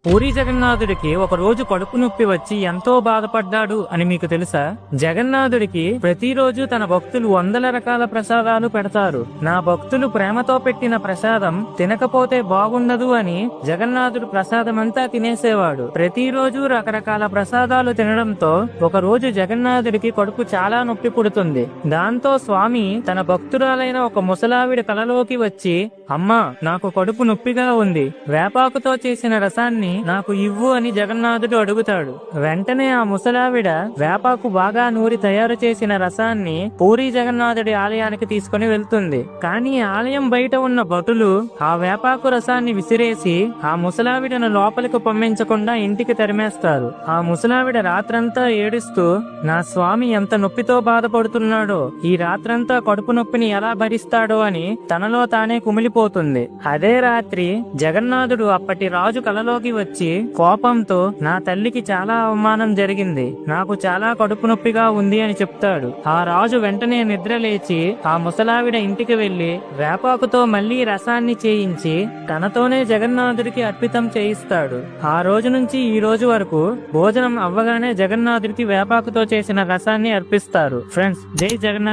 పూరి జగన్నాథుడికి ఒక రోజు కడుపు నొప్పి వచ్చి ఎంతో బాధపడ్డాడు అని మీకు తెలుసా? జగన్నాథుడికి ప్రతిరోజు తన భక్తులు వందల రకాల ప్రసాదాలు పెడతారు. నా భక్తులు ప్రేమతో పెట్టిన ప్రసాదం తినకపోతే బాగుండదు అని జగన్నాథుడు ప్రసాదమంతా తినేసేవాడు. ప్రతిరోజు రకరకాల ప్రసాదాలు తినడంతో ఒక రోజు జగన్నాథుడికి కడుపు చాలా నొప్పి పుడుతుంది. దాంతో స్వామి తన భక్తురాలైన ఒక ముసలావిడ కలలోకి వచ్చి, అమ్మా, నాకు కడుపు నొప్పిగా ఉంది, వేపాకుతో చేసిన రసాన్ని నాకు ఇవ్వు అని జగన్నాథుడు అడుగుతాడు. వెంటనే ఆ ముసలావిడ వేపాకు బాగా నూరి తయారు చేసిన రసాన్ని పూరి జగన్నాథుడి ఆలయానికి తీసుకుని వెళ్తుంది. కానీ ఆలయం బయట ఉన్న భటులు ఆ వేపాకు రసాన్ని విసిరేసి ఆ ముసలావిడను లోపలికి పంపించకుండా ఇంటికి తరిమేస్తారు. ఆ ముసలావిడ రాత్రంతా ఏడుస్తూ, నా స్వామి ఎంత నొప్పితో బాధపడుతున్నాడో, ఈ రాత్రంతా కడుపు నొప్పిని ఎలా భరిస్తాడో అని తనలో తానే కుమిలిపోతుంది. అదే రాత్రి జగన్నాథుడు అప్పటి రాజు కలలోకి వచ్చి కోపంతో, నా తల్లికి చాలా అవమానం జరిగింది, నాకు చాలా కడుపు నొప్పిగా ఉంది అని చెప్తాడు. ఆ రాజు వెంటనే నిద్ర లేచి ఆ ముసలావిడ ఇంటికి వెళ్లి వేపాకుతో మళ్లీ రసాన్ని చేయించి తనతోనే జగన్నాథుడికి అర్పితం చేయిస్తాడు. ఆ రోజు నుంచి ఈ రోజు వరకు భోజనం అవ్వగానే జగన్నాథుడికి వేపాకుతో చేసిన రసాన్ని అర్పిస్తారు. ఫ్రెండ్స్, జై జగన్నాథ.